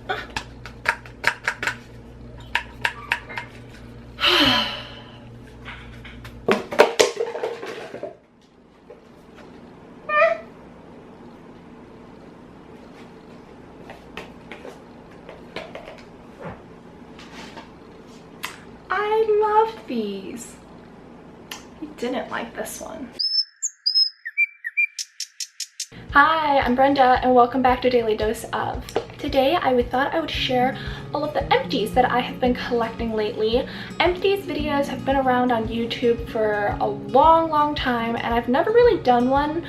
I loved these. I didn't like this one. Hi, I'm Brenda and welcome back to Daily Dose of. Today I thought I would share all of the empties that I have been collecting lately. Empties videos have been around on YouTube for a long time and I've never really done one,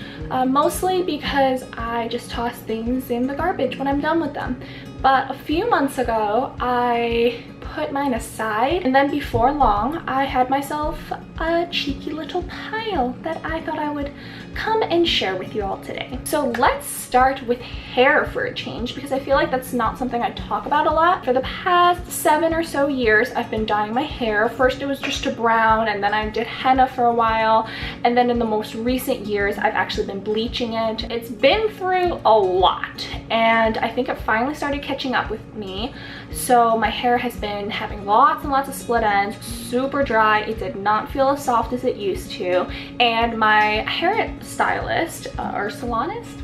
mostly because I just toss things in the garbage when I'm done with them. But a few months ago I put mine aside, and then before long I had myself a cheeky little pile that I thought I would come and share with you all today. So let's start with hair for a change, because I feel like that's not something I talk about a lot. For the past 7 or so years I've been dyeing my hair. First it was just a brown, and then I did henna for a while, and then in the most recent years I've actually been bleaching it. It's been through a lot and I think it finally started catching up with me. So my hair has been having lots and lots of split ends, super dry. It did not feel as soft as it used to, and my hair stylist or salonist,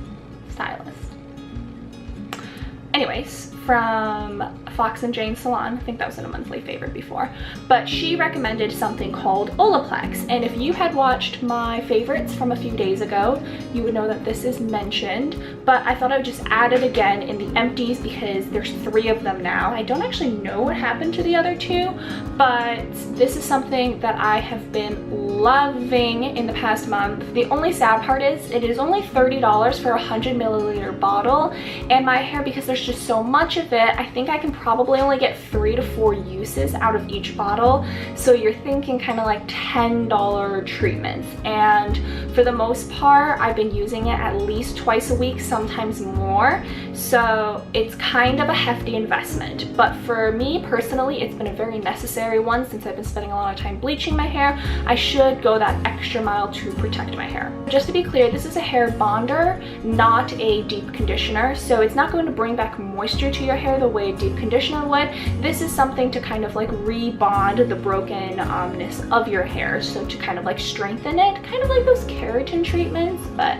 anyways, from Fox and Jane Salon, I think that was in a monthly favorite before, but she recommended something called Olaplex. And if you had watched my favorites from a few days ago, you would know that this is mentioned, but I thought I would just add it again in the empties because there's 3 of them now. I don't actually know what happened to the other 2, but this is something that I have been loving in the past month. The only sad part is it is only $30 for a 100ml bottle, and my hair, because there's just so much of it, I think I can probably only get 3 to 4 uses out of each bottle. So you're thinking kind of like $10 treatments, and for the most part I've been using it at least twice a week, sometimes more, so it's kind of a hefty investment. But for me personally, it's been a very necessary one since I've been spending a lot of time bleaching my hair. I should go that extra mile to protect my hair. Just to be clear, this is a hair bonder, not a deep conditioner, so it's not going to bring back moisture to your hair the way a deep conditioner would. This is something to kind of like rebond the brokenness of your hair, so to kind of like strengthen it, kind of like those keratin treatments, but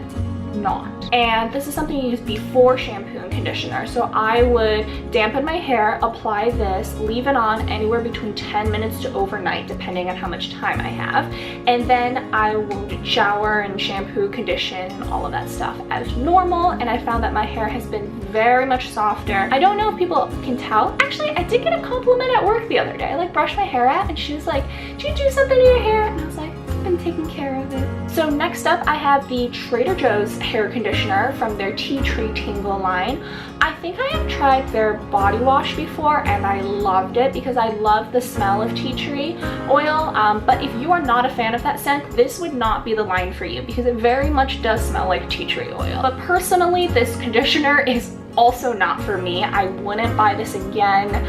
not. And this is something you use before shampoo and conditioner. So I would dampen my hair, apply this, leave it on anywhere between 10 minutes to overnight depending on how much time I have, and then I would shower and shampoo, condition, all of that stuff as normal, and I found that my hair has been very much softer. I don't know if people can tell. Actually, I did get a compliment at work the other day. I like brushed my hair out and she was like, "Did you do something to your hair?" And I was like, "I've been taking care of it." So next up I have the Trader Joe's hair conditioner from their Tea Tree Tingle line. I think I have tried their body wash before and I loved it because I love the smell of tea tree oil, but if you are not a fan of that scent, this would not be the line for you because it very much does smell like tea tree oil. But personally, this conditioner is also not for me. I wouldn't buy this again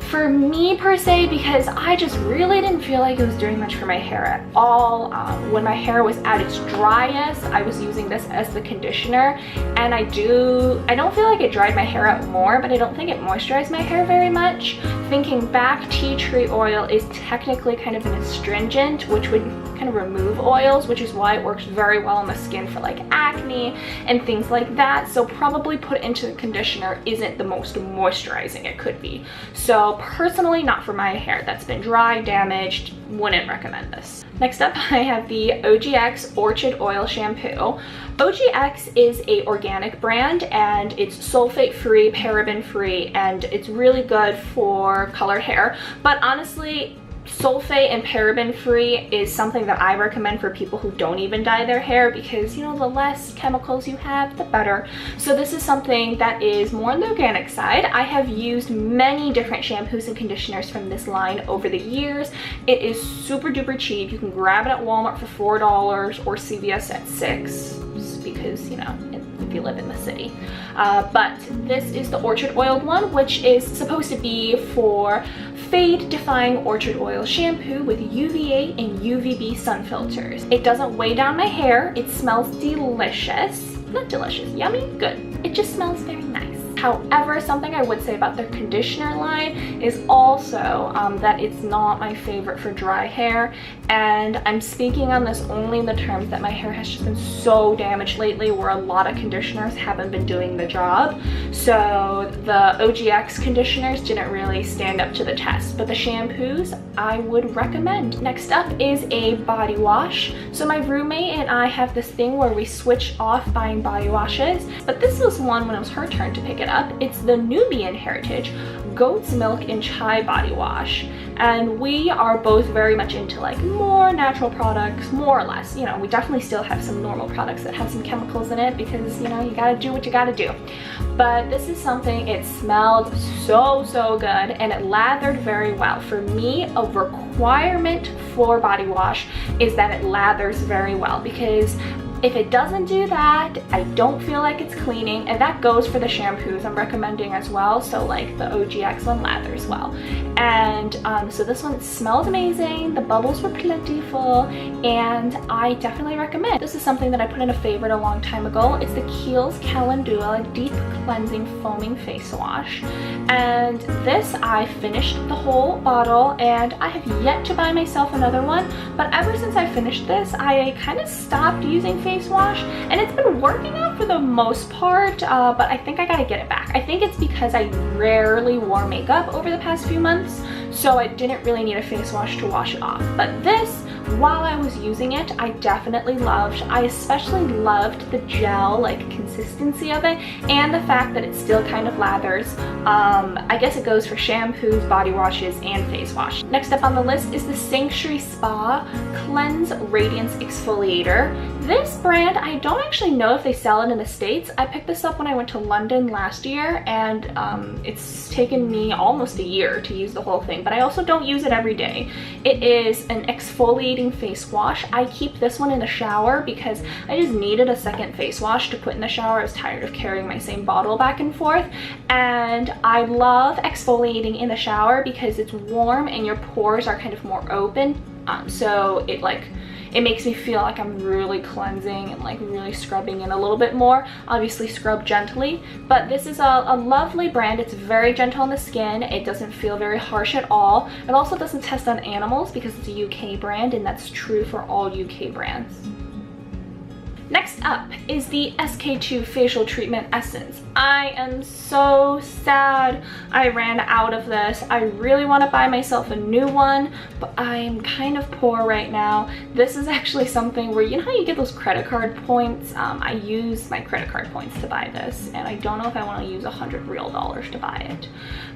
for me per se, because I just really didn't feel like it was doing much for my hair at all. When my hair was at its driest, I was using this as the conditioner, and I don't feel like it dried my hair out more, but I don't think it moisturized my hair very much. Thinking back, tea tree oil is technically kind of an astringent, which would kind of remove oils, which is why it works very well on the skin for like acne and things like that. So probably put into the conditioner isn't the most moisturizing it could be. So personally, not for my hair that's been dry, damaged, wouldn't recommend this. Next up, I have the OGX Orchid Oil Shampoo. OGX is a organic brand and it's sulfate free, paraben free, and it's really good for colored hair. But honestly, sulfate and paraben free is something that I recommend for people who don't even dye their hair, because you know, the less chemicals you have, the better. So this is something that is more on the organic side. I have used many different shampoos and conditioners from this line over the years. It is super duper cheap. You can grab it at Walmart for $4 or CVS at $6, because you know, if you live in the city. But this is the orchid oiled one, which is supposed to be for fade defying orchid oil shampoo with UVA and UVB sun filters. It doesn't weigh down my hair. It smells delicious. Not delicious, yummy, good. It just smells very nice. However, something I would say about their conditioner line is also that it's not my favorite for dry hair, and I'm speaking on this only in the terms that my hair has just been so damaged lately where a lot of conditioners haven't been doing the job. So the OGX conditioners didn't really stand up to the test, but the shampoos I would recommend. Next up is a body wash. So my roommate and I have this thing where we switch off buying body washes, but this was one when it was her turn to pick it up. It's the Nubian Heritage Goat's Milk and Chai Body Wash, and we are both very much into like more natural products, more or less. You know, we definitely still have some normal products that have some chemicals in it because, you know, you gotta do what you gotta do. But this is something, it smelled so good and it lathered very well. For me, a requirement for body wash is that it lathers very well, because if it doesn't do that, I don't feel like it's cleaning, and that goes for the shampoos I'm recommending as well. So like the OGX one lathers well. And so this one smelled amazing, the bubbles were plentiful, and I definitely recommend. This is something that I put in a favorite a long time ago. It's the Kiehl's Calendula Deep Cleansing Foaming Face Wash. And this, I finished the whole bottle, and I have yet to buy myself another one, but ever since I finished this, I kind of stopped using face wash, and it's been working out for the most part, but I think I gotta get it back. I think it's because I rarely wore makeup over the past few months, so I didn't really need a face wash to wash it off. But this, while I was using it, I definitely loved. I especially loved the gel like consistency of it, and the fact that it still kind of lathers. I guess it goes for shampoos, body washes, and face wash. Next up on the list is the Sanctuary Spa Cleanse Radiance Exfoliator. This brand, I don't actually know if they sell it in the States. I picked this up when I went to London last year, and it's taken me almost a year to use the whole thing, but I also don't use it every day. It is an exfoliating face wash. I keep this one in the shower because I just needed a second face wash to put in the shower. I was tired of carrying my same bottle back and forth, and I love exfoliating in the shower because it's warm and your pores are kind of more open, so it makes me feel like I'm really cleansing and like really scrubbing in a little bit more. Obviously scrub gently, but this is a lovely brand. It's very gentle on the skin. It doesn't feel very harsh at all. It also doesn't test on animals because it's a UK brand, and that's true for all UK brands. Next up is the SK2 Facial Treatment Essence. I am so sad I ran out of this. I really want to buy myself a new one, but I'm kind of poor right now. This is actually something where, you know how you get those credit card points? I use my credit card points to buy this, and I don't know if I want to use $100 real to buy it.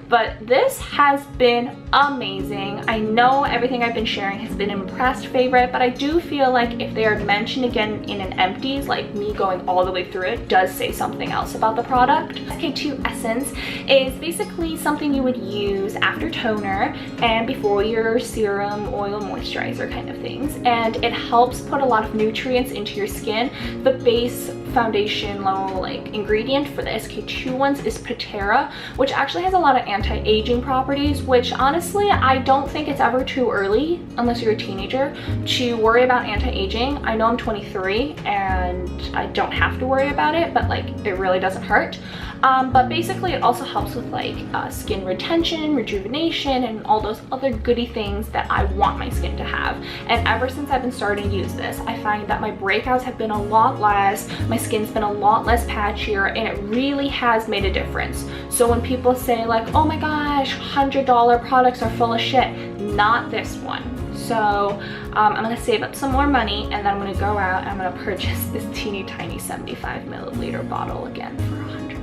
But this has been amazing. I know everything I've been sharing has been an impressed favorite, but I do feel like if they are mentioned again in an Empties, like me going all the way through it, does say something else about the product. SK2 Essence is basically something you would use after toner and before your serum, oil, moisturizer kind of things, and it helps put a lot of nutrients into your skin. The base foundation level like ingredient for the SK2 ones is Patera, which actually has a lot of anti-aging properties, which honestly I don't think it's ever too early, unless you're a teenager, to worry about anti-aging. I know I'm 23 and I don't have to worry about it, but like it really doesn't hurt. But basically it also helps with like skin retention, rejuvenation, and all those other goody things that I want my skin to have. And ever since I've been starting to use this, I find that my breakouts have been a lot less, my skin's been a lot less patchier, and it really has made a difference. So when people say like, oh my gosh, $100 products are full of shit, not this one. So I'm gonna save up some more money, and then I'm gonna go out and I'm gonna purchase this teeny tiny 75 milliliter bottle again for $100.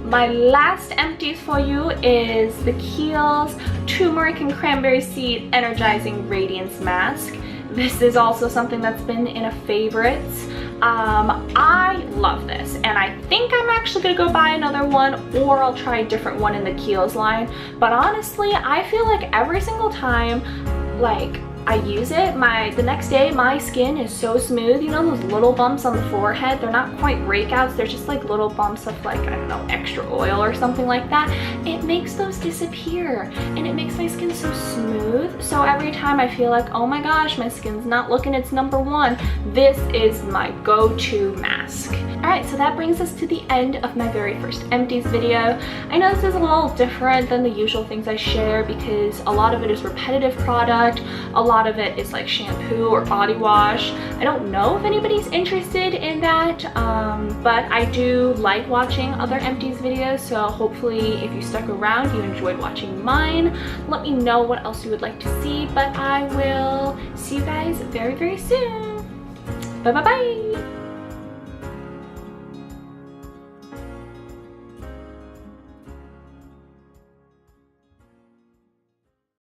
My last Empties for you is the Kiehl's Turmeric and Cranberry Seed Energizing Radiance Mask. This is also something that's been in a favorites. I love this, and I think I'm actually gonna go buy another one, or I'll try a different one in the Kiehl's line. But honestly, I feel like every single time like I use it, the next day my skin is so smooth. You know those little bumps on the forehead? They're not quite breakouts, they're just like little bumps of like, I don't know, extra oil or something like that. It makes those disappear and it makes my skin so smooth. So every time I feel like, oh my gosh, my skin's not looking its number one, this is my go-to mask. Alright, so that brings us to the end of my very first Empties video. I know this is a little different than the usual things I share because a lot of it is repetitive product, a lot of it is like shampoo or body wash. I don't know if anybody's interested in that, but I do like watching other Empties videos, so hopefully if you stuck around, you enjoyed watching mine. Let me know what else you would like to see, but I will see you guys very, very soon. Bye bye bye!